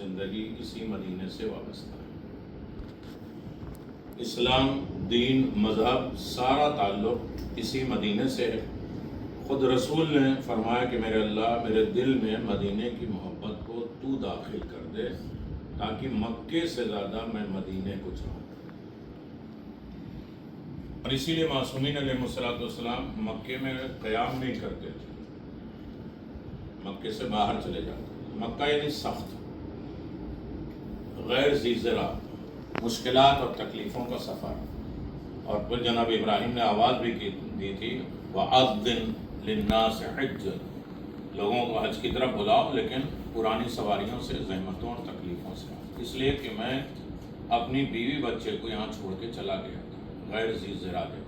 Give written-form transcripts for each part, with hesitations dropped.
زندگی اسی مدینے سے وابستہ ہے۔ اسلام، دین، مذہب، سارا تعلق اسی مدینے سے ہے۔ خود رسول نے فرمایا کہ میرے اللہ میرے دل میں مدینے کی محبت کو تو داخل کر دے تاکہ مکے سے زیادہ میں مدینے کو چاہوں۔ اور اسی لیے معصومین علیہ السلام مکے میں قیام نہیں کرتے تھے، مکے سے باہر چلے جاتے تھے۔ مکہ یعنی سخت، غیر ذی ذرا، مشکلات اور تکلیفوں کا سفر۔ اور پھر جناب ابراہیم نے آواز بھی دی تھی وَأَذِّن لِلنَّاسِ حِجًّا، لوگوں کو حج کی طرف بلاؤ لیکن پرانی سواریوں سے، زحمتوں اور تکلیفوں سے، اس لیے کہ میں اپنی بیوی بچے کو یہاں چھوڑ کے چلا گیا تھا، غیر ذی ذرا جگہ۔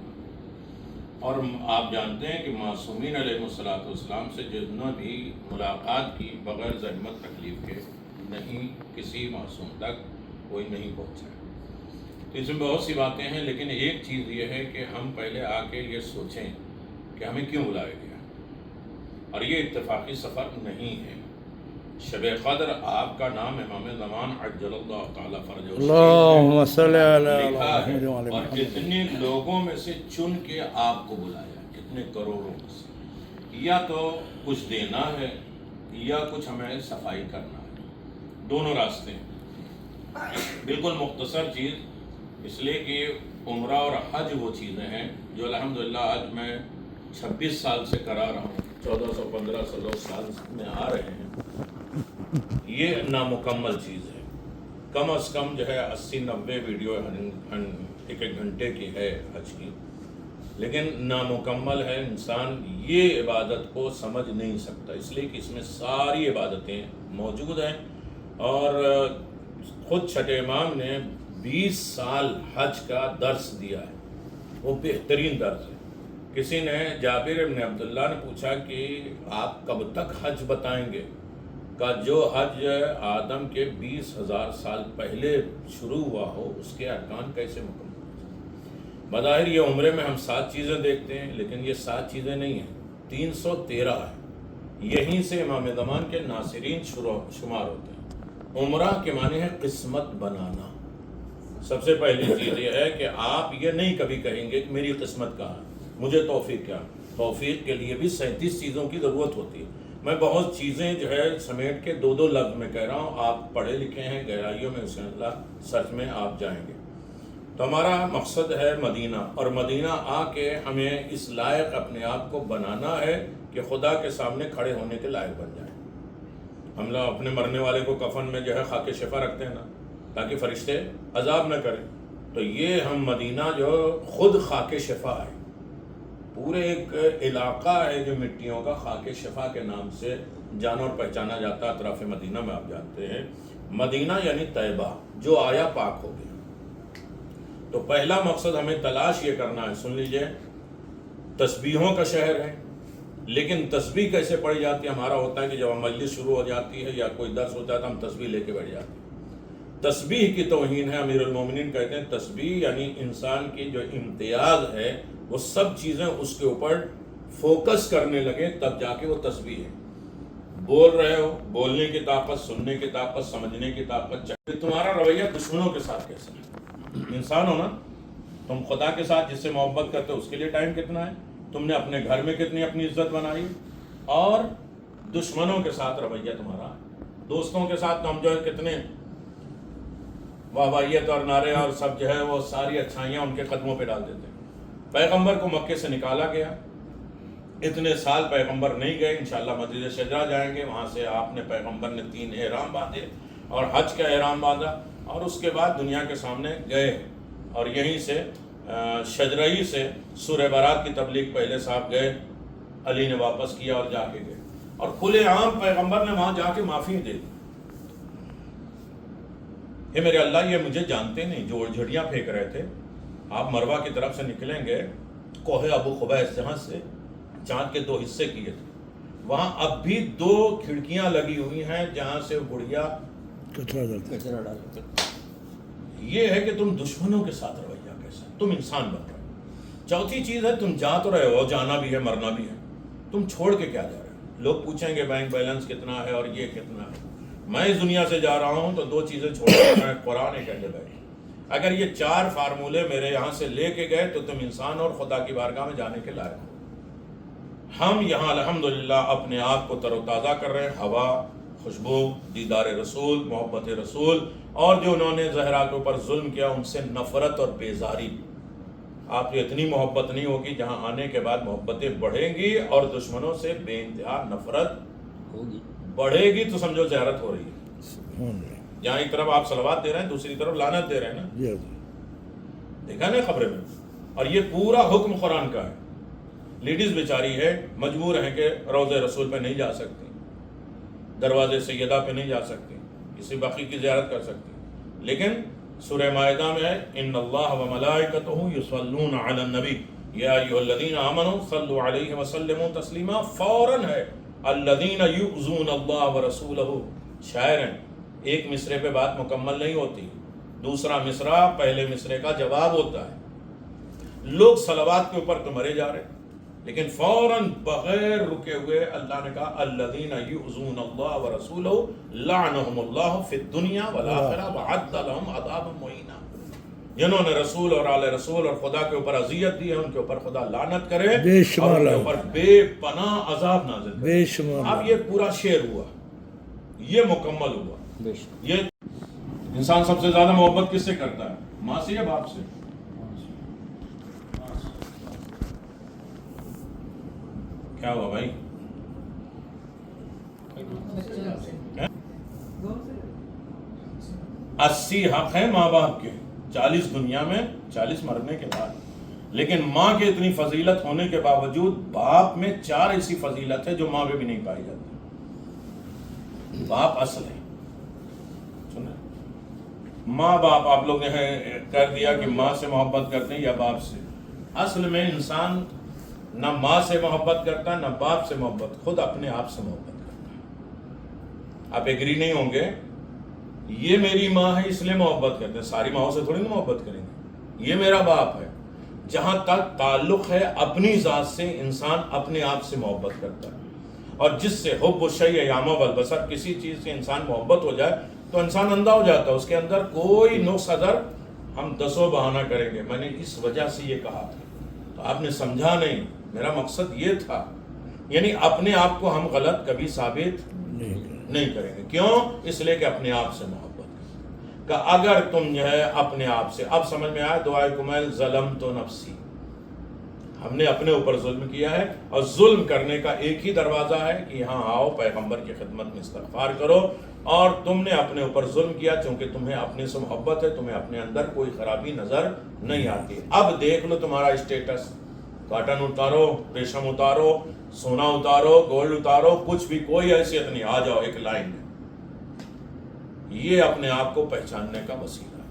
اور آپ جانتے ہیں کہ معصومین علیہ السلام سے جتنا بھی ملاقات کی بغیر زحمت تکلیف کے نہیں کسی معصوم تک کوئی نہیں پہنچا۔ تو اس میں بہت سی باتیں ہیں، لیکن ایک چیز یہ ہے کہ ہم پہلے آ کے یہ سوچیں کہ ہمیں کیوں بلایا گیا، اور یہ اتفاقی سفر نہیں ہے۔ شب قدر آپ کا نام امام زمان عجل اللہ تعالیٰ فرجہ اللہم صلی علی لکھا ہے، محمد اور کتنے لوگوں میں سے چن کے آپ کو بلایا، کتنے کروڑوں میں سے۔ یا تو کچھ دینا ہے یا کچھ ہمیں صفائی کرنا ہے، دونوں راستے ہیں۔ بالکل مختصر چیز، اس لیے کہ عمرہ اور حج وہ چیزیں ہیں جو الحمدللہ آج میں 26 سال سے کرا رہا ہوں، 1415 سال میں آ رہے ہیں۔ یہ نامکمل چیز ہے، کم از کم جو ہے 80-90 ویڈیو ایک گھنٹے کی ہے حج کی، لیکن نامکمل ہے۔ انسان یہ عبادت کو سمجھ نہیں سکتا، اس لیے کہ اس میں ساری عبادتیں موجود ہیں۔ اور خود چھٹے امام نے 20 سال حج کا درس دیا ہے، وہ بہترین درس ہے۔ کسی نے جابر بن عبداللہ نے پوچھا کہ آپ کب تک حج بتائیں گے؟ کہ جو حج آدم کے 20,000 سال پہلے شروع ہوا ہو اس کے ارکان کیسے مکمل ہو؟ بظاہر یہ عمرے میں ہم 7 چیزیں دیکھتے ہیں، لیکن یہ 7 چیزیں نہیں ہیں، 313 ہے۔ یہیں سے امام زمان کے ناصرین شمار ہوتے ہیں۔ عمرہ کے معنی ہے قسمت بنانا۔ سب سے پہلی چیز یہ ہے کہ آپ یہ نہیں کبھی کہیں گے کہ میری قسمت کہاں ہے، مجھے توفیق کیا۔ توفیق کے لیے بھی 37 چیزوں کی ضرورت ہوتی ہے۔ میں بہت چیزیں جو ہے سمیٹ کے 2 لفظ میں کہہ رہا ہوں، آپ پڑھے لکھے ہیں، گہرائیوں میں انشاء اللہ سچ میں آپ جائیں گے۔ تو ہمارا مقصد ہے مدینہ، اور مدینہ آ کے ہمیں اس لائق اپنے آپ کو بنانا ہے کہ خدا کے سامنے کھڑے ہونے کے لائق بن جائیں۔ ہم لوگ اپنے مرنے والے کو کفن میں جو ہے خاک شفا رکھتے ہیں نا، تاکہ فرشتے عذاب نہ کریں۔ تو یہ ہم مدینہ جو خود خاک شفا ہے، پورے ایک علاقہ ہے جو مٹیوں کا خاک شفا کے نام سے جانا اور پہچانا جاتا ہے اطراف مدینہ میں۔ آپ جانتے ہیں مدینہ یعنی طیبہ، جو آیا پاک ہو گیا۔ تو پہلا مقصد ہمیں تلاش یہ کرنا ہے، سن لیجئے، تسبیحوں کا شہر ہے، لیکن تسبیح کیسے پڑھی جاتی ہے؟ ہمارا ہوتا ہے کہ جب مجلس شروع ہو جاتی ہے یا کوئی درس ہوتا ہے تو ہم تسبیح لے کے بیٹھ جاتے ہیں۔ تسبیح کی توہین ہے۔ امیر المومنین کہتے ہیں تسبیح یعنی انسان کی جو امتیاز ہے وہ سب چیزیں اس کے اوپر فوکس کرنے لگے تب جا کے وہ تسبیح ہے۔ بول رہے ہو، بولنے کی طاقت، سننے کی طاقت، سمجھنے کی طاقت، چاہے تمہارا رویہ دشمنوں کے ساتھ کیسا ہے۔ انسان ہو نا، تم خدا کے ساتھ جس سے محبت کرتے ہو اس کے لیے ٹائم کتنا ہے، تم نے اپنے گھر میں کتنی اپنی عزت بنائی، اور دشمنوں کے ساتھ رویہ تمہارا، دوستوں کے ساتھ ہم جو ہے کتنے واہوائیت اور نعرے اور سب جو ہے وہ ساری اچھائیاں ان کے قدموں پہ ڈال دیتے ہیں۔ پیغمبر کو مکے سے نکالا گیا، اتنے سال پیغمبر نہیں گئے، انشاءاللہ مسجد شجرہ جائیں گے، وہاں سے آپ نے پیغمبر نے 3 احرام باندھے اور حج کا احرام باندھا، اور اس کے بعد دنیا کے سامنے گئے، اور یہیں سے شجرہی سے سورہ برات کی تبلیغ پہلے صاحب گئے، علی نے واپس کیا اور جا کے گئے، اور کھلے عام پیغمبر نے وہاں جا کے معافی دے دی۔ اے میرے اللہ، یہ مجھے جانتے نہیں، جو جھڑیاں پھینک رہے تھے، آپ مروہ کی طرف سے نکلیں گے، کوہ ابو قبیس جہاں سے چاند کے 2 حصے کیے تھے، وہاں اب بھی 2 کھڑکیاں لگی ہوئی ہیں جہاں سے بڑھیا کچرا ڈالتے۔ یہ ہے کہ تم دشمنوں کے ساتھ رویہ کیسا، تم انسان بن رہے ہو۔ چوتھی چیز ہے تم جا تو رہے ہو، جانا بھی ہے مرنا بھی ہے، تم چھوڑ کے کیا جا رہے ہو؟ لوگ پوچھیں گے بینک بیلنس کتنا ہے اور یہ کتنا ہے، میں اس دنیا سے جا رہا ہوں تو دو چیزیں چھوڑ کر میں قرآن ایک اہل بیت. اگر یہ چار فارمولے میرے یہاں سے لے کے گئے تو تم انسان اور خدا کی بارگاہ میں جانے کے لائق ہو. ہم یہاں الحمدللہ اپنے آپ کو تر و تازہ کر رہے ہیں. ہوا، خوشبو، دیدار رسول، محبت رسول، اور جو انہوں نے زہرا کے اوپر ظلم کیا ان سے نفرت اور بیزاری. آپ کو اتنی محبت نہیں ہوگی، جہاں آنے کے بعد محبتیں بڑھیں گی اور دشمنوں سے بے انتہا نفرت ہوگی. بڑھے گی تو سمجھو زیارت ہو رہی ہے. جہاں ایک طرف آپ صلوات دے رہے ہیں دوسری طرف لعنت دے رہے ہیں نا. دیکھا نا خبریں میں. اور یہ پورا حکم قرآن کا ہے. لیڈیز بیچاری ہے، مجبور ہیں کہ روضہ رسول پہ نہیں جا سکتی، دروازے سیدہ پہ نہیں جا سکتی، کسی باقی کی زیارت کر سکتی. لیکن سورہ مائدہ میں ہے ان اللہ و ملائکتہ یصلون علی النبی یا ایھا الذین آمنوا صلوا علیہ وسلموا تسلیما. فوراً ہے الذین یؤذون اللہ ورسولہ. شاعر ہیں، ایک مصرے پہ بات مکمل نہیں ہوتی، دوسرا مصرع پہلے مصرے کا جواب ہوتا ہے. لوگ صلوات کے اوپر تو مرے جا رہے، لیکن فوراً بغیر رکے ہوئے اللہ نے کہا الذین یؤذون اللہ ورسولہ لعنہم اللہ فی الدنیا والآخرہ وأعد لهم عذابا مہینا. جنہوں نے رسول اور آل رسول اور خدا کے اوپر اذیت دی ہے ان کے اوپر خدا لعنت کرے بے شمار اور ان کے اوپر بے پناہ عذاب نازل کرے. بے شمار. اب یہ پورا شعر ہوا، یہ مکمل ہوا. بے شک. یہ انسان سب سے زیادہ محبت کس سے کرتا ہے؟ ماں سے یا باپ سے؟ کیا ہوا بھائی؟ 80 حق ہیں ماں باپ کے، 40 دنیا میں، 40 مرنے کے بعد. لیکن ماں کی اتنی فضیلت ہونے کے باوجود باپ میں 4 ایسی فضیلت ہے جو ماں میں بھی نہیں پائی جاتی. باپ اصل ہے. ماں باپ آپ لوگ نے کر دیا کہ ماں سے محبت کرتے ہیں یا باپ سے. اصل میں انسان نہ ماں سے محبت کرتا نہ باپ سے محبت، خود اپنے آپ سے محبت کرتا ہے. آپ ایگری نہیں ہوں گے، یہ میری ماں ہے اس لیے محبت کرتے ہیں. ساری ماؤں سے تھوڑی نا محبت کریں گے. یہ میرا باپ ہے. جہاں تک تعلق ہے اپنی ذات سے انسان اپنے آپ سے محبت کرتا ہے. اور جس سے حب الشیء یعمی والبصر، کسی چیز سے انسان محبت ہو جائے تو انسان اندھا ہو جاتا ہے. اس کے اندر کوئی نقص اگر ہم 10 بہانہ کریں گے میں نے اس وجہ سے یہ کہا تھا تو آپ نے سمجھا نہیں، میرا مقصد یہ تھا. یعنی اپنے آپ کو ہم غلط کبھی ثابت نہیں کریں گے. کیوں؟ اس لیے کہ اپنے آپ سے محبت کہ اگر تم جو ہے اپنے آپ سے، اب سمجھ میں آیا دعائے کمیل ظلمت نفسی، ہم نے اپنے اوپر ظلم کیا ہے. اور ظلم کرنے کا ایک ہی دروازہ ہے کہ یہاں آؤ پیغمبر کی خدمت میں استغفار کرو. اور تم نے اپنے اوپر ظلم کیا چونکہ تمہیں اپنے سے محبت ہے، تمہیں اپنے اندر کوئی خرابی نظر نہیں آتی. اب دیکھ لو تمہارا اسٹیٹس، کاٹن اتارو، ریشم اتارو، سونا اتارو، گولڈ اتارو، کچھ بھی کوئی حیثیت نہیں. آ جاؤ ایک لائن میں. یہ اپنے آپ کو پہچاننے کا وسیلہ ہے.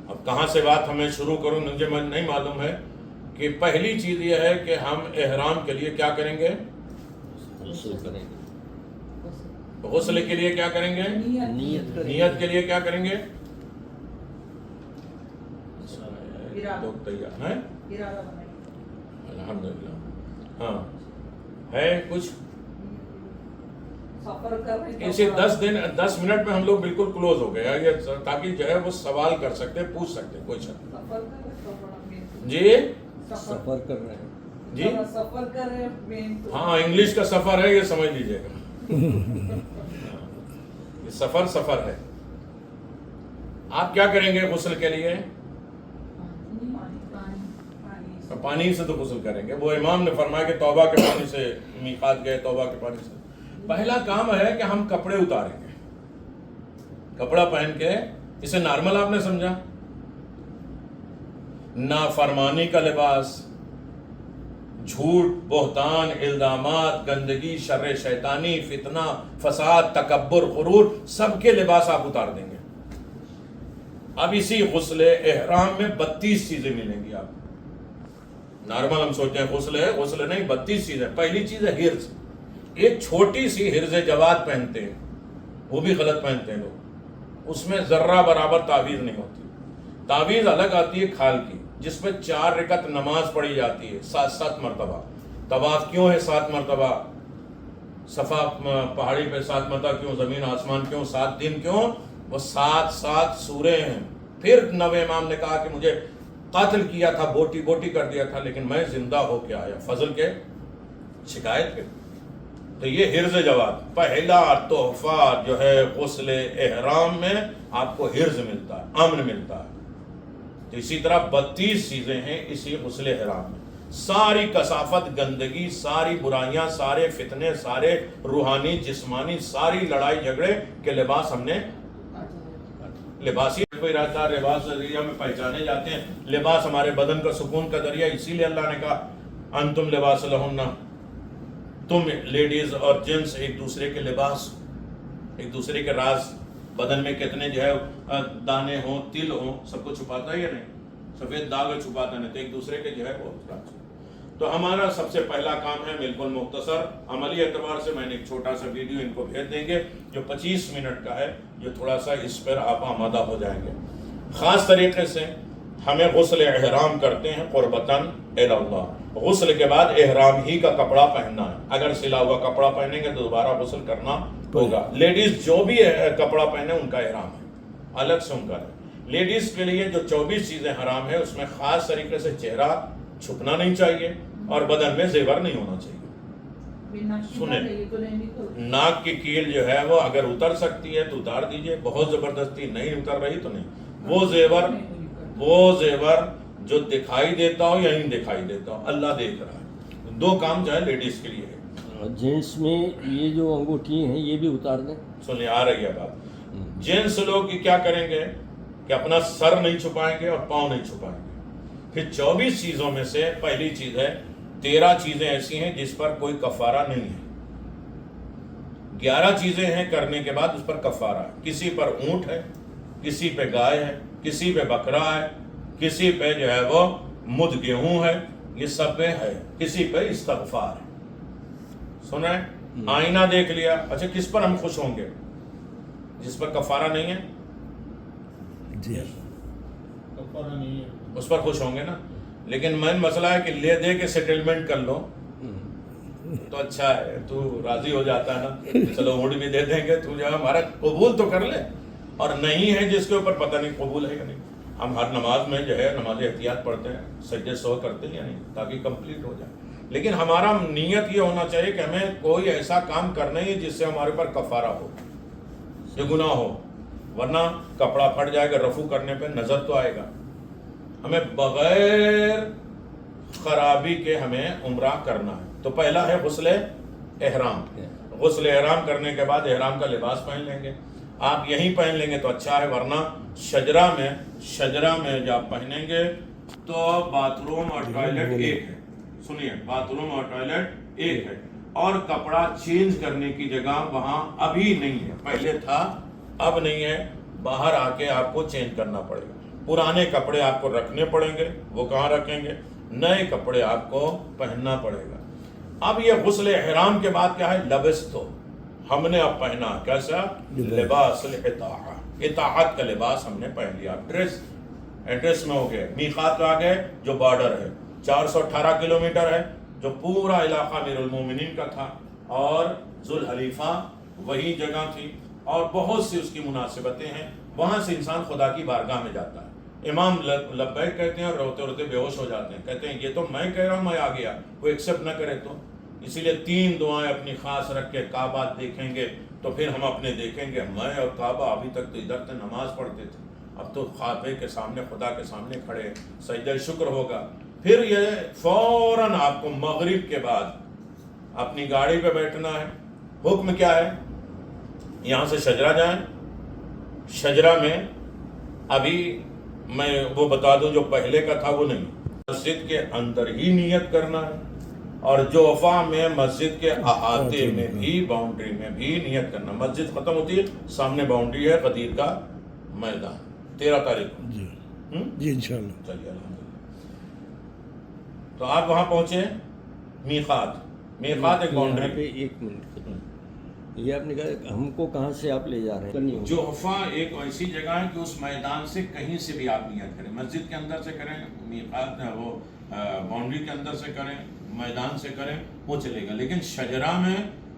اب کہاں سے بات ہمیں شروع کروں مجھے نہیں معلوم ہے. کہ پہلی چیز یہ ہے کہ ہم احرام کے لیے کیا کریں گے؟ غسل کریں گے. غسل کے لیے کیا کریں گے؟ نیت کے لیے کیا کریں گے؟ لوگ تیار ہیں؟ الحمدللہ. ہاں ہے کچھ اسی 10 منٹ میں ہم لوگ بالکل کلوز ہو گئے یہ تاکہ جو ہے وہ سوال کر سکتے، پوچھ سکتے کوئی شک. جی سفر کر رہے ہیں. جی سفر کر رہے ہیں. ہاں انگلش کا سفر ہے، یہ سمجھ لیجئے گا. یہ سفر ہے. آپ کیا کریں گے غسل کے لیے؟ پانی سے تو غسل کریں گے. وہ امام نے فرمایا کہ توبہ کے پانی سے، میقات گئے توبہ کے پانی سے. پہلا کام ہے کہ ہم کپڑے اتاریں گے. کپڑا پہن کے، اسے نارمل آپ نے سمجھا؟ نافرمانی کا لباس، جھوٹ، بہتان، الزامات، گندگی، شر شیطانی، فتنہ، فساد، تکبر، غرور، سب کے لباس آپ اتار دیں گے. اب اسی غسل احرام میں 32 چیزیں ملیں گی آپ. نارمل ہم سوچتے ہیں غسل ہے، غسل نہیں، 32 چیزیں. پہلی چیز ہے ہرز. ایک چھوٹی سی ہرز جواد پہنتے ہیں، وہ بھی غلط پہنتے ہیں لوگ. اس میں ذرہ برابر تعویذ نہیں ہوتی. تعویذ الگ آتی ہے کھال کی، جس میں 4 رکعت نماز پڑھی جاتی ہے 7 مرتبہ. طواف کیوں ہے 7 مرتبہ؟ صفا پہاڑی پہ 7 مرتبہ کیوں، زمین آسمان کیوں، 7 دن کیوں؟ وہ 7 سورے ہیں۔ پھر نویں امام نے کہا کہ مجھے قتل کیا تھا، بوٹی بوٹی کر دیا تھا، لیکن میں زندہ ہو کے آیا فضل کے شکایت پہ۔ تو یہ حرز جواد، پہلا تحفہ جو ہے غسل احرام میں آپ کو حرز ملتا ہے، امن ملتا ہے۔ تو اسی طرح 32 چیزیں ہیں اسی غسل احرام میں، ساری کثافت، گندگی، ساری برائیاں، سارے فتنے، سارے روحانی جسمانی ساری لڑائی جھگڑے کے لباس ہم نے لباس ہی کوئی رہتا ہے، لباس ذریعہ میں پہچانے جاتے ہیں۔ لباس ہمارے بدن کا سکون کا ذریعہ، اسی لیے اللہ نے کہا انتم لباس لہن، تم لیڈیز اور جینٹس ایک دوسرے کے لباس، ایک دوسرے کے راز، بدن میں کتنے جو ہے دانے ہوں، تل ہوں، سب کو چھپاتا ہے یا نہیں؟ سفید داغ چھپاتا نہیں، تو ایک دوسرے کے جو ہے وہ راز۔ تو ہمارا سب سے پہلا کام ہے بالکل مختصر عملی اعتبار سے، میں نے ایک چھوٹا سا ویڈیو ان کو بھیج دیں گے جو 25 منٹ کا ہے، جو تھوڑا سا اس پر آپ آمادہ ہو جائیں گے۔ خاص طریقے سے ہمیں غسل احرام کرتے ہیں قربتاً الی اللہ۔ غسل کے بعد احرام ہی کا کپڑا پہننا ہے، اگر سلا ہوا کپڑا پہنیں گے تو دوبارہ غسل کرنا ہوگا۔ لیڈیز جو بھی کپڑا پہنے ان کا احرام ہے، الگ سے ان کا ہے۔ لیڈیز کے لیے جو 24 چیزیں حرام ہیں اس میں خاص طریقے سے چہرہ چھپنا نہیں چاہیے اور بدن میں زیور نہیں ہونا چاہیے۔ سنیں، ناک کی کیل جو ہے وہ اگر اتر سکتی ہے تو اتار دیجئے، بہت زبردستی نہیں اتر رہی تو نہیں۔ وہ زیور جو دکھائی دیتا ہو یا نہیں دکھائی دیتا ہو، اللہ دیکھ رہا ہے۔ 2 کام جو ہے لیڈیز کے لیے ہے۔ جینس میں یہ جو انگوٹھی ہیں یہ بھی اتار دیں۔ سنیں، آ رہی ہے بات۔ جینس لوگ کیا کریں گے کہ اپنا سر نہیں چھپائیں گے اور پاؤں نہیں چھپائیں گے۔ پھر 24 چیزوں میں سے پہلی چیز ہے، 13 چیزیں ایسی ہیں جس پر کوئی کفارہ نہیں ہے، 11 چیزیں ہیں کرنے کے بعد اس پر کفارہ ہے۔ کسی پر اونٹ ہے، کسی پہ گائے ہے، کسی پہ بکرا ہے، کسی پہ جو ہے وہ مد گیہوں ہے، یہ سب پہ ہے، کسی پہ استغفار ہے۔ سنیں، آئینہ دیکھ لیا، اچھا کس پر ہم خوش ہوں گے؟ جس پر کفارہ نہیں ہے، جی کفارہ نہیں ہے اس پر خوش ہوں گے نا۔ لیکن مین مسئلہ ہے کہ لے دے کے سیٹلمنٹ کر لو تو اچھا ہے، تو راضی ہو جاتا ہے نا، چلو اونٹ بھی دے دیں گے، تو جو ہے ہمارا قبول تو کر لے۔ اور نہیں ہے جس کے اوپر پتہ نہیں قبول ہے یا نہیں۔ ہم ہر نماز میں جو ہے نماز احتیاط پڑھتے ہیں، سجدے سو کرتے ہیں یا نہیں، تاکہ کمپلیٹ ہو جائے۔ لیکن ہمارا نیت یہ ہونا چاہیے کہ ہمیں کوئی ایسا کام کرنا ہی جس سے ہمارے پر کفارہ ہو، یہ گناہ ہو، ورنہ کپڑا پھٹ جائے گا، رفع کرنے پہ نظر تو آئے گا۔ ہمیں بغیر خرابی کے ہمیں عمرہ کرنا ہے۔ تو پہلا ہے غسل احرام۔ غسل احرام کرنے کے بعد احرام کا لباس پہن لیں گے۔ آپ یہیں پہن لیں گے تو اچھا ہے، ورنہ شجرہ میں جب آپ پہنیں گے تو باتھ روم اور ٹوائلٹ ایک ہے۔ سنیے، باتھ روم اور ٹوائلٹ ایک ہے، اور کپڑا چینج کرنے کی جگہ وہاں ابھی نہیں ہے، پہلے تھا اب نہیں ہے، باہر آ کے آپ کو چینج کرنا پڑے گا۔ پرانے کپڑے آپ کو رکھنے پڑیں گے، وہ کہاں رکھیں گے؟ نئے کپڑے آپ کو پہننا پڑے گا۔ اب یہ غسل احرام کے بعد کیا ہے؟ لبستو، ہم نے اب پہنا کیسا؟ لباس الاطاعت، اطاعت کا لباس ہم نے پہن لیا۔ ایڈریس میں ہو گئے، میقات آ گئے جو بارڈر ہے، 418 کلومیٹر ہے، جو پورا علاقہ امیر المومنین کا تھا، اور ذوالحلیفہ وہی جگہ تھی، اور بہت سی اس کی مناسبتیں ہیں۔ وہاں سے انسان خدا کی بارگاہ میں جاتا ہے، امام لبیک کہتے ہیں اور روتے روتے بے ہوش ہو جاتے ہیں، کہتے ہیں یہ تو میں کہہ رہا ہوں، میں آ گیا، کوئی ایکسیپٹ نہ کرے تو۔ اسی لیے 3 دعائیں اپنی خاص رکھ کے کعبہ دیکھیں گے تو پھر ہم اپنے دیکھیں گے، میں اور کعبہ ابھی تک تو ادھر سے نماز پڑھتے تھے، اب تو کعبے کے سامنے، خدا کے سامنے کھڑے، سجدہ شکر ہوگا۔ پھر یہ فوراً آپ کو مغرب کے بعد اپنی گاڑی پہ بیٹھنا ہے۔ حکم کیا ہے؟ یہاں سے شجرہ جائیں، شجرہ میں ابھی میں وہ بتا دوں جو پہلے کا تھا وہ نہیں، مسجد کے اندر ہی نیت کرنا ہے، اور جوفا میں مسجد کے احاطے میں بھی، باؤنڈری میں بھی نیت کرنا۔ مسجد ختم ہوتی ہے، سامنے باؤنڈری ہے غدیر کا میدان، 13 تاریخ کو۔ جی انشاءاللہ۔ چلیے الحمدللہ۔ تو آپ وہاں پہنچے، میقات ایک باؤنڈری پہ۔ 1 منٹ، یہ آپ نے کہا ہم کو کہاں سے آپ لے جا رہے ہیں؟ جوفا ایک ایسی جگہ ہے کہ اس میدان سے کہیں سے بھی آپ نیت کریں، مسجد کے اندر سے کریں، میقات وہ باؤنڈری کے اندر سے کریں، میدان سے کریں، وہ چلے گا۔ لیکن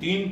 3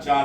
4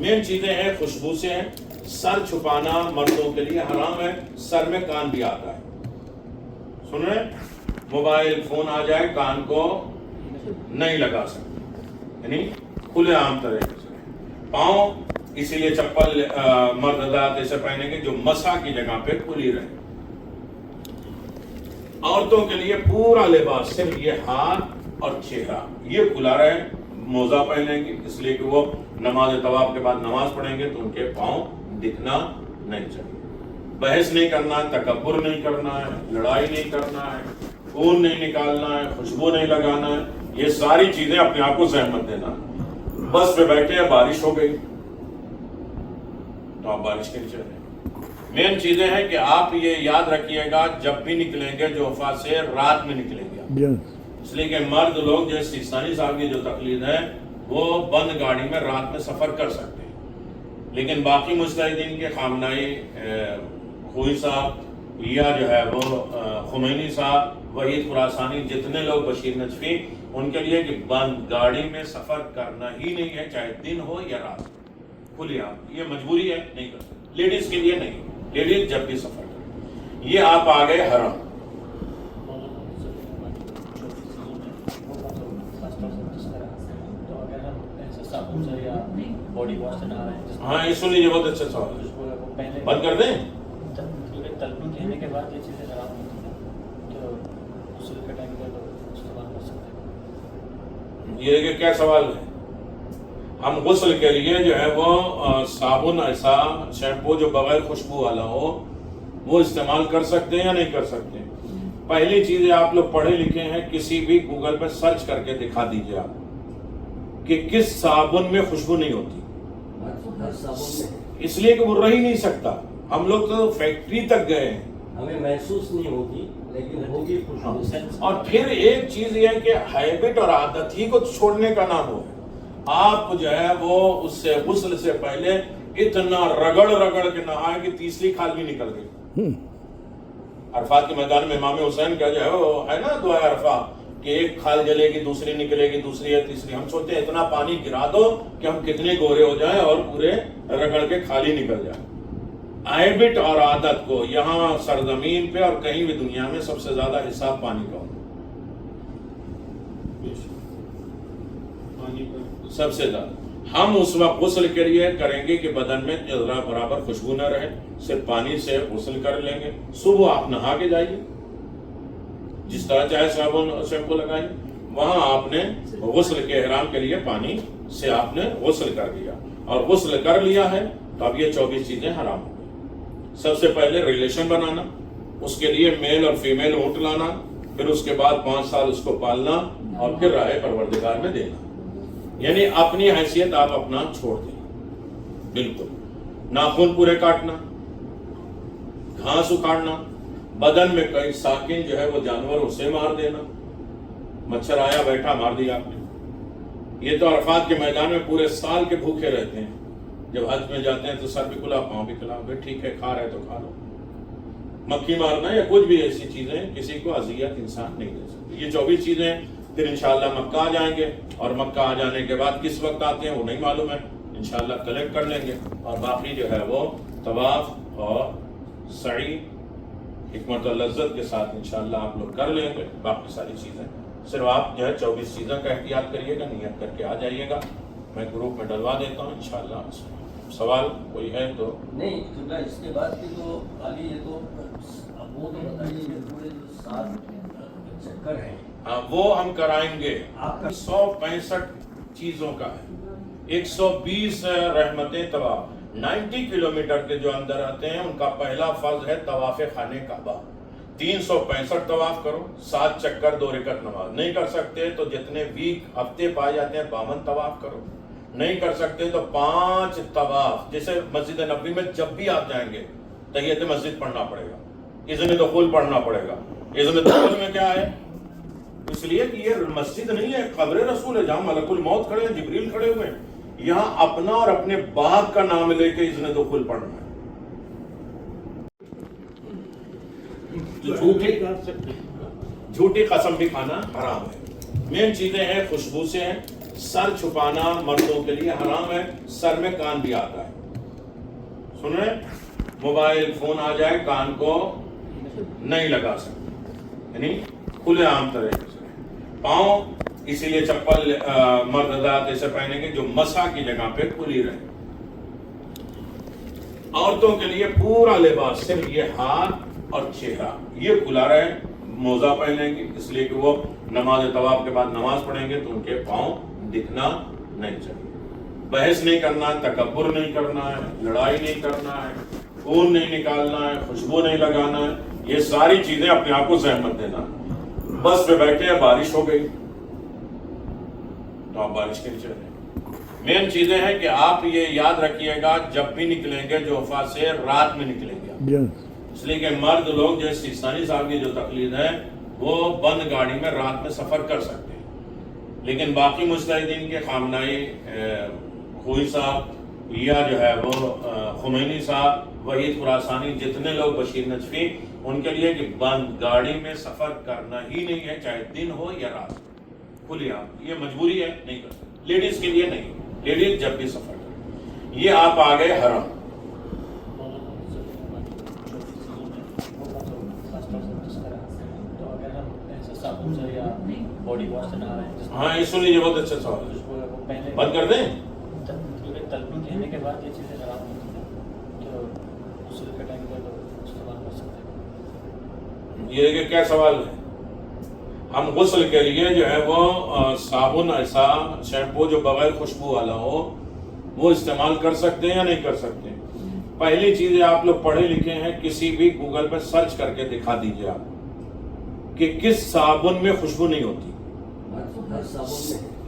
مین چیزیں ہیں خوشبو سے ہیں. سر چھپانا مردوں کے لیے حرام ہے. سر میں کان بھی آتا ہے, سن رہے ہیں؟ موبائل فون آ جائے کان کو نہیں لگا سکتے, یعنی کھلے عام طریقے سے. پاؤں اسی لیے چپل مرد حضرات ایسے پہنیں گے جو مسا کی جگہ پہ کھلی رہے. عورتوں کے لیے پورا لباس صرف یہ ہاتھ اور چہرہ یہ کھلا رہے. موزہ پہنیں گے اس لیے کہ وہ نماز طواف کے بعد نماز پڑھیں گے تو ان کے پاؤں دکھنا نہیں چاہیے. بحث نہیں کرنا ہے, تکبر نہیں کرنا ہے, لڑائی نہیں کرنا ہے, خون نہیں نکالنا ہے, خوشبو نہیں لگانا ہے. یہ ساری چیزیں اپنے آپ کو زحمت دینا. بس پہ بیٹھے ہیں, بارش ہو گئی تو آپ بارش کے نیچے رہیں. مین چیزیں ہیں کہ آپ یہ یاد رکھیے گا جب بھی نکلیں گے جوفا سے رات میں نکلیں گے. اس لیے کہ مرد لوگ جیسے سیستانی صاحب کی جو تقلید ہے وہ بند گاڑی میں رات میں سفر کر سکتے ہیں, لیکن باقی مجتہدین کے خامنائی خوئی صاحب یا جو ہے وہ خمینی صاحب, وحید خراسانی, جتنے لوگ بشیر نجفی, ان کے لیے کہ بند گاڑی میں سفر کرنا ہی نہیں ہے, چاہے دن ہو یا رات. کھلی آپ یہ مجبوری ہے, نہیں کر سکتے. لیڈیز کے لیے نہیں, لیڈیز جب بھی سفر کریں. یہ آپ آ گئے حرم. ہاں یہ سن لیجیے, بہت اچھا سوال ہے. بند کر دیں. تلبیہ کہنے کے بعد یہ چیزیں حرام ہوتی ہیں تو غسل کے ٹائم پہ لوگ استعمال کر سکتے ہیں. یہ دیکھیں کیا سوال ہے. ہم غسل کے لیے جو ہے وہ صابن ایسا شیمپو جو بغیر خوشبو والا ہو وہ استعمال کر سکتے ہیں یا نہیں کر سکتے. پہلی چیز آپ لوگ پڑھے لکھے ہیں, کسی بھی گوگل پہ سرچ کر کے دکھا دیجئے آپ کہ کس صابن میں خوشبو نہیں ہوتی. اس لیے کہ وہ رہ ہی نہیں سکتا. ہم لوگ تو فیکٹری تک گئے ہیں, ہمیں محسوس نہیں ہوگی لیکن ہوگی خوشبو. اور پھر ایک چیز یہ ہے کہ ہیبٹ اور عادت ہی کو چھوڑنے کا نام ہو. آپ جو ہے وہ اس سے غسل سے پہلے اتنا رگڑ کے نہائے کہ تیسری کھال بھی نکل گئی. عرفات کے میدان میں امام حسین کا جو ہے وہ ہے نا دعا عرفہ کہ ایک کھال جلے گی, دوسری نکلے گی, دوسری ہے, تیسری. ہم سوچتے ہیں اتنا پانی گرا دو کہ ہم کتنے گورے ہو جائیں اور پورے رگڑ کے خالی نکل جائیں. ہیبٹ اور عادت کو یہاں سرزمین پہ اور کہیں بھی دنیا میں سب سے زیادہ حساب پانی کا ہوتا سب سے زیادہ. ہم اس وقت غسل کے لیے کریں گے کہ بدن میں ذرا برابر خوشبو نہ رہے, صرف پانی سے غسل کر لیں گے. صبح آپ نہا کے جائیے, جس طرح چاہے صابن شیمپو لگائیے, وہاں آپ نے غسل کے احرام کے لیے پانی سے آپ نے غسل کر لیا. اور غسل کر لیا ہے تو اب یہ 24 چیزیں حرام ہو گئی. سب سے پہلے ریلیشن بنانا, اس کے لیے میل اور فیمیل اونٹ لانا, پھر اس کے بعد 5 سال اس کو پالنا اور پھر راہ پروردگار میں دینا. یعنی اپنی حیثیت آپ اپنا چھوڑ دیں بالکل. ناخن پورے کاٹنا, گھاس اکھاڑنا, بدن میں کئی ساکن جو ہے وہ جانور اسے مار دینا. مچھر آیا بیٹھا مار دیا آپ نے. یہ تو عرفات کے میدان میں پورے سال کے بھوکے رہتے ہیں. جب حج میں جاتے ہیں تو سر بھی کھلا پاؤں بھی کھلا, بھائی ٹھیک ہے کھا رہے تو کھا لو. مکھی مارنا یا کچھ بھی ایسی چیزیں کسی کو اذیت انسان نہیں دے سکتی. یہ 24 چیزیں پھر انشاءاللہ مکہ آ جائیں گے, اور مکہ آ جانے کے بعد کس وقت آتے ہیں وہ نہیں معلوم ہے, انشاءاللہ کلیکٹ کر لیں گے. اور باقی جو ہے وہ طواف اور سعی حکمت و لذت کے ساتھ انشاءاللہ آپ لوگ کر لیں گے. باقی ساری چیزیں صرف آپ جو ہے 24 چیزوں کا احتیاط کریے گا, نیت کر کے آ جائیے گا. میں گروپ میں ڈلوا دیتا ہوں انشاءاللہ. سوال کوئی ہے تو نہیں. اس کے بعد کی تو خالی یہ تو اب وہ تو بتائیے یہ پورے جو 7 چکر ہیں وہ ہم کرائیں گے. 165 چیزوں کا ہے, 120 رحمتیں طواف. 90 کلومیٹر کے جو اندر آتے ہیں ان کا پہلا فرض ہے طواف خانہ کعبہ. 365 طواف کرو, 7 چکر 2 رکعت نماز. نہیں کر سکتے تو جتنے ویک ہفتے پائے جاتے ہیں 52 طواف کرو. نہیں کر سکتے تو 5 طواف. جیسے مسجد نبوی میں جب بھی آپ جائیں گے تحیت مسجد پڑھنا پڑے گا, اذن دخول پڑھنا پڑے گا. اذن دخول میں کیا ہے, اس لیے کہ یہ مسجد نہیں ہے, قبر رسول ہے جہاں ملک الموت کھڑے ہیں, جبریل کھڑے ہوئے ہیں. یہاں اپنا اور اپنے باپ کا نام لے کے اذن دخول پڑھنا ہے. جھوٹی قسم بھی کھانا حرام ہے. مین چیزیں ہیں خوشبو سے ہیں, سر چھپانا مردوں کے لیے حرام ہے. سر میں کان بھی آتا ہے, سن رہے, موبائل فون آ جائے کان کو نہیں لگا سکتے, یعنی کھلے عام طریقے سے. پاؤں اسی لیے چپل مرد حضرات ایسے پہنیں گے جو مسا کی جگہ پہ کھلی رہے. عورتوں کے لیے پورا لباس صرف یہ ہاتھ اور چہرہ یہ کھلا رہے. موزہ پہنیں گے اس لیے کہ وہ نماز طواف کے بعد نماز پڑھیں گے تو ان کے پاؤں دکھنا نہیں چاہیے. بحث نہیں کرنا ہے, تکبر نہیں کرنا ہے, لڑائی نہیں کرنا ہے, خون نہیں نکالنا ہے, خوشبو نہیں لگانا ہے. یہ ساری چیزیں اپنے آپ کو زحمت دینا. بس پہ بیٹھے ہیں, بارش ہو گئی تو آپ بارش کے نیچے رہیں. مین چیزیں ہیں کہ آپ یہ یاد رکھیے گا جب بھی نکلیں گے جوفا سے رات میں نکلیں گے. اس لیے کہ مرد لوگ جیسے سیستانی صاحب کی جو تقلید ہے وہ بند گاڑی میں رات میں سفر کر سکتے ہیں, لیکن باقی مجتہدین کے خامنائی خوئی صاحب یا جو ہے وہ خمینی صاحب, وحید خراسانی, جتنے لوگ بشیر نجفی, ان کے لیے کہ بند گاڑی میں سفر کرنا ہی نہیں ہے, چاہے دن ہو یا رات. کھلی آپ یہ مجبوری ہے, نہیں کر سکتے. لیڈیز کے لیے نہیں, لیڈیز جب بھی سفر کریں. یہ آپ آ گئے حرم. ہاں یہ سن لیجیے, بہت اچھا سوال ہے, بند کر دیں. تلبیہ کہنے کے بعد یہ چیزیں حرام ہوتی ہیں تو غسل کے ٹائم پہ لوگ استعمال کر سکتے ہیں. یہ دیکھیں کیا سوال ہے. ہم غسل کے لیے جو ہے وہ صابن ایسا شیمپو جو بغیر خوشبو والا ہو وہ استعمال کر سکتے ہیں یا نہیں کر سکتے. پہلی چیز آپ لوگ پڑھے لکھے ہیں, کسی بھی گوگل پہ سرچ کر کے دکھا دیجیے آپ کہ کس صابن میں خوشبو نہیں ہوتی.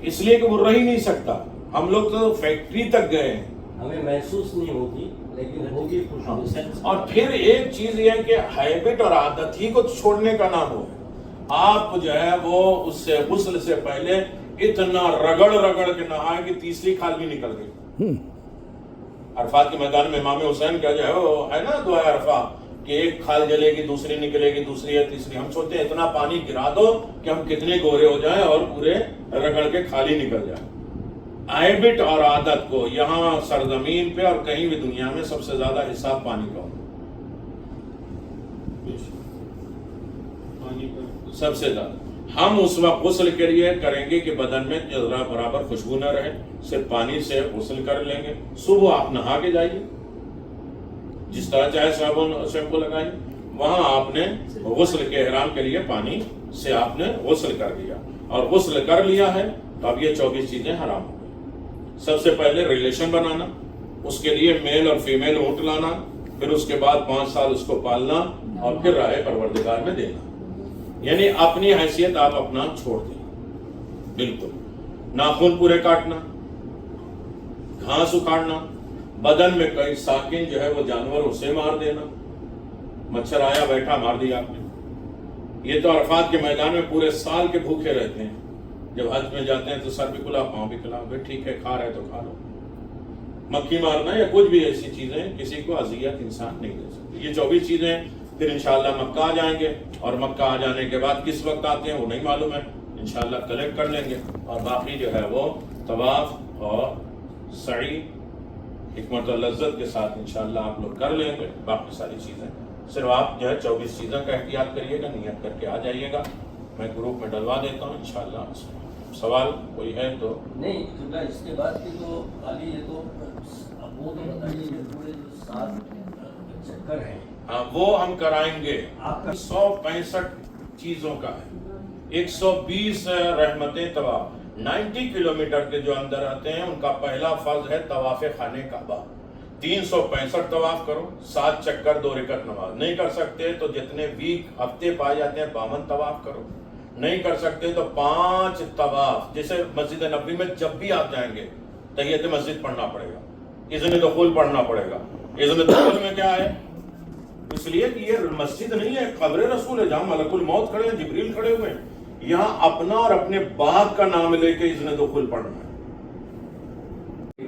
اس لیے کہ وہ رہ ہی نہیں سکتا. ہم لوگ تو فیکٹری تک گئے ہیں, ہمیں محسوس نہیں ہوتی لیکن ہوگی خوشبو. اور پھر ایک چیز یہ ہے کہ ہیبٹ اور عادت ہی کو چھوڑنے کا نام ہو. آپ جو ہے وہ اس سے غسل سے پہلے اتنا رگڑ کے نہائے کہ تیسری کھال بھی نکل گئی. عرفات کے میدان میں امام حسین کا جو ہے وہ ہے نا دعا عرفہ کہ ایک کھال جلے گی, دوسری نکلے گی, دوسری ہے, تیسری. ہم سوچتے ہیں اتنا پانی گرا دو کہ ہم کتنے گورے ہو جائیں اور پورے رگڑ کے خالی نکل جائیں. ہیبٹ اور عادت کو یہاں سرزمین پہ اور کہیں بھی دنیا میں سب سے زیادہ حساب پانی کا ہوتا سب سے زیادہ. ہم اس وقت غسل کے لیے کریں گے کہ بدن میں ذرا برابر خوشبو نہ رہے, صرف پانی سے غسل کر لیں گے. صبح آپ نہا کے جائیے, جس طرح چاہے صابن شیمپو لگائیے, وہاں آپ نے غسل کے احرام کے لیے پانی سے آپ نے غسل کر لیا, اور غسل کر لیا ہے تو اب یہ 24 چیزیں حرام ہو گئی. سب سے پہلے ریلیشن بنانا, اس کے لیے میل اور فیمیل اونٹ لانا, پھر اس کے بعد 5 سال اس کو پالنا, اور پھر راہ پروردگار میں دینا. یعنی اپنی حیثیت آپ اپنا چھوڑ دیں بالکل. ناخن پورے کاٹنا, گھاس اکھاڑنا, بدن میں کئی ساکن جو ہے وہ جانور اسے مار دینا. مچھر آیا بیٹھا مار دیا آپ نے. یہ تو عرفات کے میدان میں پورے سال کے بھوکے رہتے ہیں. جب حج میں جاتے ہیں تو سر بھی کھلا پاؤں بھی کھلا, ٹھیک ہے کھا رہے تو کھا لو. مکھی مارنا یا کچھ بھی ایسی چیزیں کسی کو اذیت انسان نہیں دے سکتی. یہ 24 چیزیں. پھر انشاءاللہ مکہ آ جائیں گے, اور مکہ آ جانے کے بعد کس وقت آتے ہیں وہ نہیں معلوم ہے, انشاءاللہ کلیکٹ کر لیں گے, اور باقی جو ہے وہ طواف اور سعی حکمت و لذت کے ساتھ انشاءاللہ آپ لوگ کر لیں گے. باقی ساری چیزیں صرف آپ جو ہے 24 چیزوں کا احتیاط کریے گا, نیت کر کے آ جائیے گا. میں گروپ میں ڈلوا دیتا ہوں انشاءاللہ. سوال کوئی ہے تو نہیں. اس کے بعد کی تو خالی یہ تو اب وہ تو بتائیے یہ پورے جو 7 چکر ہیں وہ ہم کرائیں گے. 165 چیزوں کا ہے, 120 رحمتیں طواف. 90 کلومیٹر کے جو اندر آتے ہیں ان کا پہلا فرض ہے طواف خانہ کعبہ. 365 طواف کرو, 7 چکر 2 رکعت نماز. نہیں کر سکتے تو جتنے ویک ہفتے پائے جاتے ہیں 52 طواف کرو. نہیں کر سکتے تو 5 طواف. جیسے مسجد نبوی میں جب بھی آپ جائیں گے تحیت مسجد پڑھنا پڑے گا, اذن دخول پڑھنا پڑے گا. اذن دخول میں کیا ہے؟ اس لیے کہ یہ مسجد نہیں ہے, قبر رسول ہے جہاں ملک الموت کھڑے ہیں, جبریل کھڑے ہوئے ہیں. یہاں اپنا اور اپنے باپ کا نام لے کے اذن دخول پڑھنا ہے.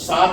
7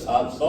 700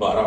12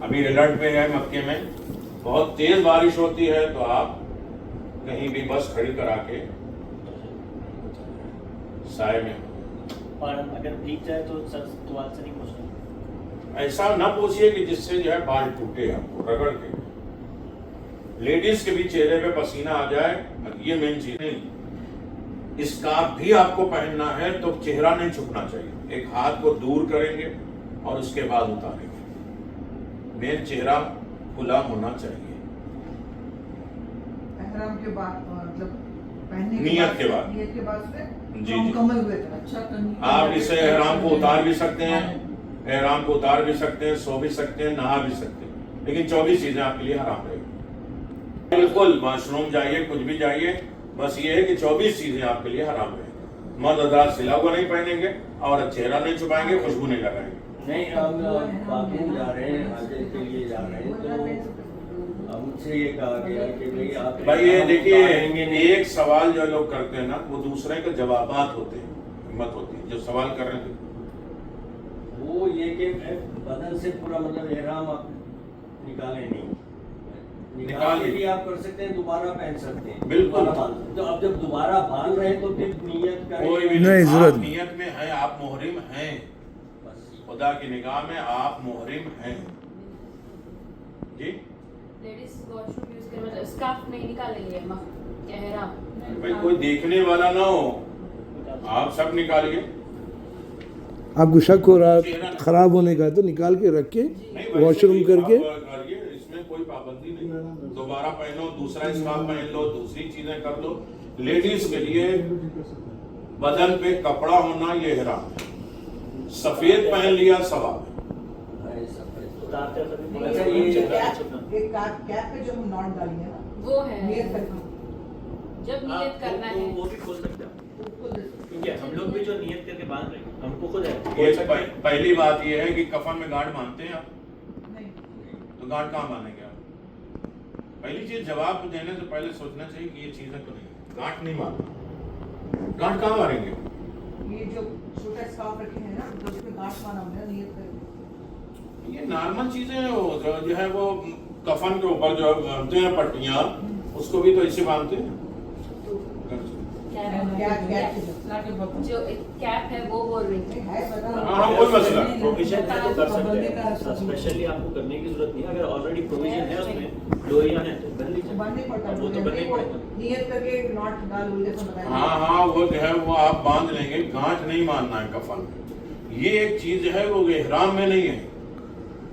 ابھی الرٹ پہ ہے مکے میں, بہت تیز بارش ہوتی ہے تو آپ کہیں بھی بس کھڑی کرا کے سائے میں. اور اگر بھیگ جائے تو سر دوبارہ سے نہیں پہنچنا. ایسا نہ پوچھئے کہ جس سے جو ہے بال ٹوٹے آپ کو رگڑ کے. لیڈیز کے بھی چہرے پہ پسینہ آ جائے, یہ مین چیز نہیں. اسکارف بھی آپ کو پہننا ہے تو چہرہ نہیں چھپنا چاہیے, ایک ہاتھ کو دور کریں گے اور اس کے بعد اتاریں گے. مین چہرہ کھلا ہونا چاہیے. احرام کے بعد مطلب پہننے نیت کے بعد, نیت کے بعد سے جی مکمل ہوئے تھے. اچھا آپ اسے احرام کو اتار بھی سکتے ہیں, احرام کو اتار بھی سکتے ہیں, سو بھی سکتے ہیں, نہا بھی سکتے ہیں, لیکن 24 چیزیں آپ کے لیے حرام رہے گی. بالکل واش روم جائیے, کچھ بھی جائیے, بس یہ ہے کہ 24 چیزیں آپ کے لیے حرام رہے گی. مرد حضرات سلا ہوا نہیں پہنیں گے, اور چہرہ نہیں چھپائیں گے, خوشبو نہیں لگائیں گے. نہیں ہم باقی جا رہے ہیں, حاجت کے لیے جا رہے ہیں, تو ہم سے یہ کہا گیا کہ بھئی آپ بھائی یہ دیکھیے, ایک سوال جو لوگ کرتے ہیں نا وہ دوسرے کے جوابات ہوتے ہیں, ہمت ہوتی ہے. جو سوال کر رہے تھے وہ یہ کہ بدن سے پورا مطلب احرام آپ نکالیں نہیں, نکال کے بھی آپ کر سکتے ہیں, دوبارہ پہن سکتے ہیں. بالکل. تو اب جب دوبارہ باندھ رہے ہیں تو پھر نیت کریں. کوئی بھی نہیں, ضرورت آپ نیت میں ہیں, آپ محرم ہیں, خدا کی نگاہ میں آپ محرم ہیں. جی لیڈیز واش روم یوز کریں, مطلب اسکارف نہیں نکالیں گے احرام. بھائی کوئی دیکھنے والا نہ ہو, آپ سب نکالیے. آپ کو شک ہو رہا خراب ہونے کا تو نکال کے رکھ کے واش روم کر کے. اس میں کوئی پابندی نہیں, دوبارہ پہن لو, دوسرا اسکارف پہن لو, دوسری چیزیں کر لو. لیڈیز کے لیے بدن پہ کپڑا ہونا یہ احرام ہے. سفید پہن لیا ثواب ہے. اتارتے وقت بھی اچھا, تھوڑا یہ چہرہ چھپنا. ایک کیپ پہ جو ہم ناٹ ڈالیں گے نا, وہ ہے نیت کرنا. جب نیت کرنا ہے. وہ بھی کھول سکتے ہیں, بالکل کیونکہ ہم لوگ بھی جو نیت کر کے باندھ رہے ہیں, ہم کو خود ہے یہ پہلی بات یہ ہے کہ کفن میں گانٹھ باندھتے ہیں آپ, نہیں. تو گانٹھ کہاں باندھیں گے آپ؟ پہلی چیز جواب دینے سے پہلے سوچنا چاہیے کہ یہ چیزیں تو نہیں, گانٹھ نہیں ماننا. گانٹھ کہاں ماریں گے؟ یہ جو چھوٹا اسکارف رکھے ہیں نا, تو اس میں گانٹھ مانا ہم نے نیت کر. یہ نارمل چیزیں ہیں, وہ جو ہے وہ کفن کے اوپر جو باندھتے ہیں پٹیاں, اس کو بھی تو ایسے باندھتے ہیں. جو کیپ ہے وہ بول رہی تھی. ہاں کوئی مسئلہ. پروویژن ہے تو کر سکتے ہیں, اسپیشلی آپ کو کرنے کی ضرورت نہیں ہے. اگر آلریڈی پروویژن ہے اس میں, ڈوریاں ہیں تو بن لیجیے, وہ تو بننے ہی پڑے گا. نیت کر کے ناٹ ڈال ہوئی جیسا بتایا. ہاں وہ جو ہے وہ آپ باندھ لیں گے, گانٹھ نہیں ماننا ہے کفن میں. یہ ایک چیز ہے وہ احرام میں نہیں ہے.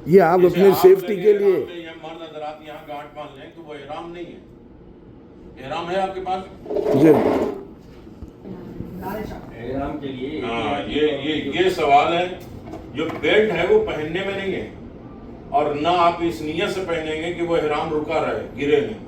یہ آپ اپنے سیفٹی کے لیے. مرد حضرات یہاں گانٹھ باندھ لیں تو وہ احرام نہیں ہے. احرام ہے آپ کے پاس؟ جی احرام کے لیے ہاں, یہ سوال ہے. جو بیلٹ ہے وہ پہننے میں نہیں ہے, اور نہ آپ اس نیت سے پہنیں گے کہ وہ احرام رکا رہے, گرے نہیں.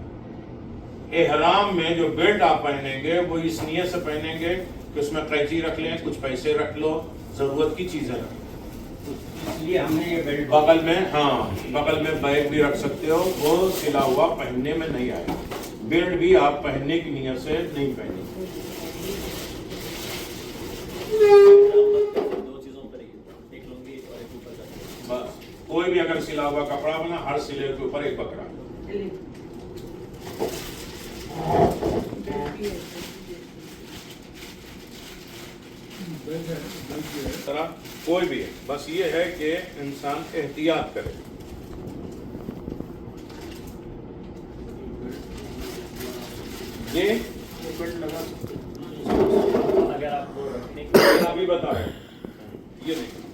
احرام میں جو بیلٹ آپ پہنیں گے وہ اس نیت سے پہنیں گے کہ اس میں قینچی رکھ لیں, کچھ پیسے رکھ لو, ضرورت کی چیزیں رکھ لو. اس لیے ہم نے یہ بیلٹ بغل میں, ہاں بغل میں بیگ بھی رکھ سکتے ہو, وہ سلا ہوا پہننے میں نہیں آئے گا. بیلٹ بھی آپ پہننے کی نیت سے نہیں پہنیں گے. دو چیزوں پر ایک لنگی اور ایک اوپر کا. بس کوئی بھی اگر سلا ہوا کپڑا بنا, ہر سلے کے اوپر ایک بکرا. طرح کوئی بھی ہے, بس یہ ہے کہ انسان احتیاط کرے. یہ اگر آپ کو رکھنے کی ابھی بتا رہے ہیں, یہ دیکھیں,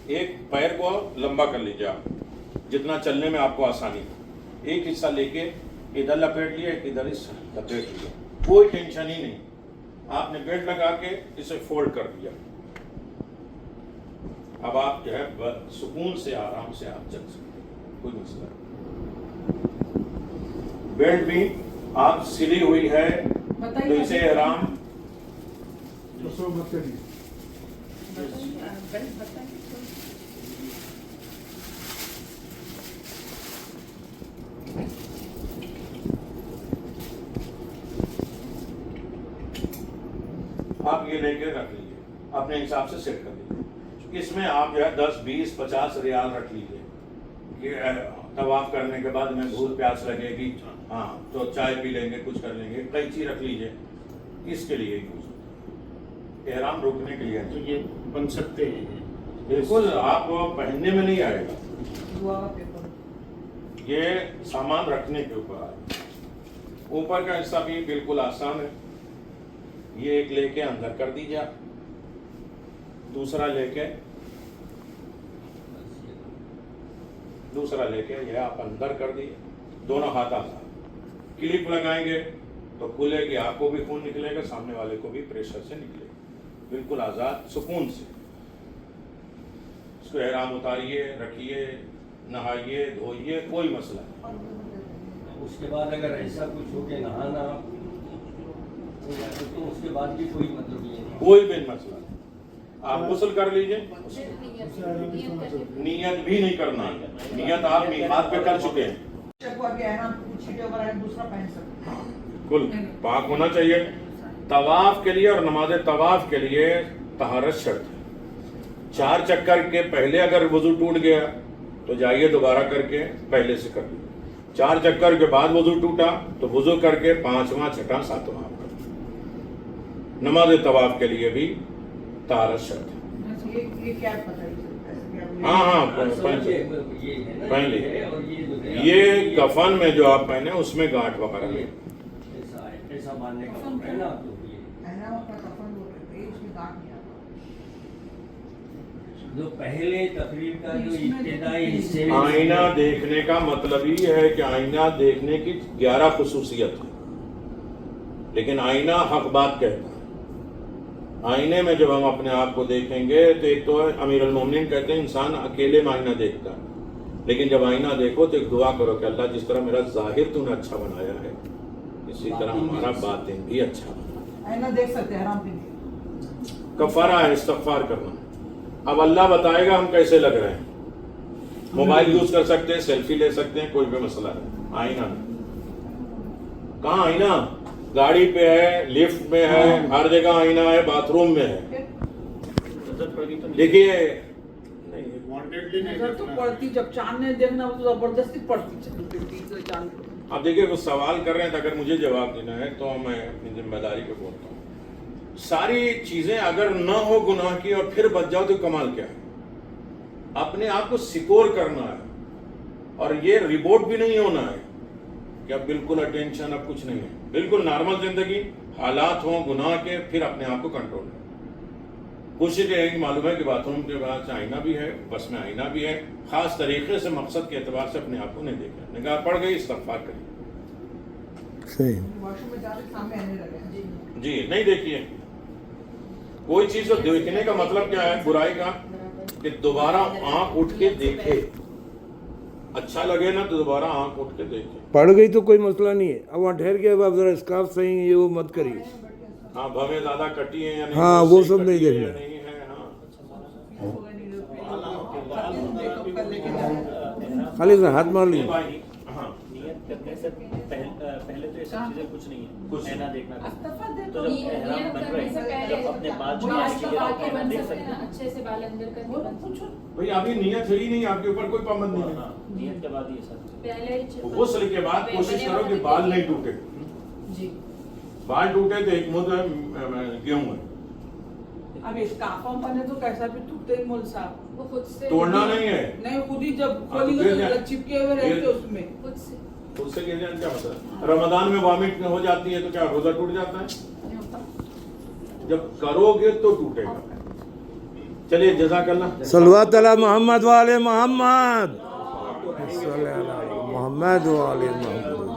ایک پیر کو لمبا کر لیجیے آپ, جتنا چلنے میں آپ کو آسانی. ایک حصہ لے کے ادھر لپیٹ لیا, ایک ادھر لپیٹ لیا, کوئی ٹینشن ہی نہیں. آپ نے بیلٹ لگا کے اسے فولڈ کر دیا. اب آپ جو ہے سکون سے آرام سے آپ چل سکتے ہیں, کوئی مسئلہ نہیں. بیلٹ بھی آپ سلی ہوئی ہے تو اسے احرام آپ یہ لے کے رکھ لیجیے, اپنے حساب سے سیٹ کر لیجیے. اس میں آپ جو ہے 10 20 50 ریال رکھ لیجیے کہ طواف کرنے کے بعد میں بھوک پیاس لگے گی ہاں تو چائے پی لیں گے کچھ کر لیں گے قینچی رکھ لیجیے اس کے لیے یوز احرام روکنے کے لیے تو نہیں یہ بن سکتے ہیں بالکل آپ کو پہننے میں نہیں آئے گا دعا کا پیپر یہ سامان رکھنے کے اوپر آئے اوپر کا حصہ بھی بالکل آسان ہے یہ ایک لے کے اندر کر دیجیے آپ دوسرا لے کے یہ آپ اندر کر دیجیے دونوں ہاتھ آسان کلپ لگائیں گے تو کھلے گی آپ کو بھی خون نکلے گا سامنے والے کو بھی پریشر سے نکلے گا بالکل آزاد سکون سے اس کو احرام اتاریے رکھیے نہائیے دھوئیے کوئی مسئلہ نہیں اس کے بعد اگر ایسا کچھ ہو کہ نہانا ہو جائے تو اس کے بعد بھی کوئی مطلب یہ نہیں کوئی بھی مسئلہ نہیں آپ غسل کر لیجئے نیت نیت بھی نہیں کرنا نیت آپ میقات پہ کر چکے ہیں شک ہوا کہ احرام کچھ چھٹے اوپر آئے دوسرا پہن سکتے کل پاک ہونا چاہیے طواف کے لیے اور نماز طواف کے لیے طہارت شرط ہے 4 چکر کے پہلے اگر وضو ٹوٹ گیا تو جائیے دوبارہ کر کے پہلے سے کر لیجیے 4 چکر کے بعد وضو ٹوٹا تو وضو کر کے 5واں 6واں 7واں کر لیجیے نماز طواف کے لیے بھی طہارت شرط ہے یہ کیا پتہ ہے ہاں پہن لیجیے یہ کفن میں جو آپ پہنے اس میں گانٹھ وغیرہ لیں ایسا ماننے کا مطلب ہے نا تو یہ احرام کا کفن وہ کہتے ہیں اس میں داغ نہیں آتا جو پہلے تقریر کا جو ابتدائی حصے آئینہ دیکھنے کا مطلب یہ ہے کہ آئینہ دیکھنے کی 11 خصوصیت ہے لیکن آئینہ حق بات کہتا ہے آئینے میں جب ہم اپنے آپ کو دیکھیں گے تو ایک تو امیر المومنین کہتے ہیں انسان اکیلے میں آئینہ دیکھتا ہے لیکن جب آئینہ دیکھو تو ایک دعا کرو کہ اللہ جس طرح میرا ظاہر تو نے اچھا بنایا ہے اسی طرح ہمارا باطن بھی اچھا بنا آئینہ دیکھ سکتے ہیں احرام کے لیے کفارہ ہے استغفار کرنا اب اللہ بتائے گا ہم کیسے لگ رہے ہیں موبائل یوز کر سکتے ہیں سیلفی لے سکتے ہیں کوئی بھی مسئلہ نہیں آئینہ نہیں کہاں آئینہ گاڑی پہ ہے لفٹ میں ہے ہر جگہ آئینہ ہے باتھ روم میں ہے دیکھیے نظر تو پڑتی جب چاند نے دیکھنا وہ تو زبردستی پڑتی چلتی چاند اب دیکھیے کچھ سوال کر رہے ہیں تو اگر مجھے جواب دینا ہے تو میں اپنی ذمہ داری پہ بولتا ہوں ساری چیزیں اگر نہ ہو گناہ کی اور پھر بچ جاؤ تو کمال کیا ہے اپنے آپ کو سکور کرنا ہے اور یہ ریبوٹ بھی نہیں ہونا ہے کہ اب بالکل اٹینشن اب کچھ نہیں ہے بالکل نارمل زندگی حالات ہوں گناہ کے پھر اپنے آپ کو کنٹرول کریں کوشش یہ ہے کہ معلوم ہے کہ باتھ روم کے بعد آئینہ بھی ہے بس میں آئینہ بھی ہے خاص طریقے سے مقصد کے اعتبار سے اپنے آپ کو نہیں دیکھا نگاہ پڑ گئی استغفار کریے صحیح واش روم میں جا کے سامنے آنے لگے جی نہیں دیکھیے کوئی چیز کو دیکھنے کا مطلب کیا ہے برائی کا کہ دوبارہ آنکھ اٹھ کے دیکھے اچھا لگے نا تو دوبارہ آنکھ اٹھ کے دیکھے پڑ گئی تو کوئی مسئلہ نہیں ہے اب وہاں ٹھہر کے اب آپ ذرا اسکارف صحیح ہے یہ وہ مت کریے ہاں بھویں زیادہ کٹی ہیں یا نہیں ہاں وہ سب نہیں دیکھنا نہیں ہے ہاں خالی سے ہاتھ مار لیجیے ہاں نیت کرنے سے پہلے تو یہ سب چیزیں کچھ نہیں ہیں کچھ اینا دیکھنا استغفار دے تو جب احرام بن رہے ہیں جب اپنے بال چھوڑنے کے لیے آپ دیکھ سکتے ہیں اچھے سے بال اندر کر کے بن سکتے ہیں۔ بھئی ابھی نیت ہے ہی نہیں آپ کے اوپر کوئی پابند نہیں ہاں ہے نیت کے بعد یہ سب پہلے غسل کے بعد کوشش کرو کہ بال نہیں ٹوٹے جی بال ٹوٹے تو ایک مد گیہوں ہے اب اسکارف ہم بنے تو کیسا بھی ٹوٹتے ہی مول صاحب وہ خود سے توڑنا نہیں ہے نہیں خود ہی جب کھولی گئی تو چپکے ہوئے رہتے اس میں خود سے اس سے گر جانا کیا ہوتا ہے رمضان میں وامٹ ہو جاتی ہے تو کیا روزہ ٹوٹ جاتا ہے نہیں ہوتا جب کرو گے تو ٹوٹے گا چلیے جزاک اللہ صلوات علی محمد وعلی محمد صلی اللہ علیہ محمد وعلی محمد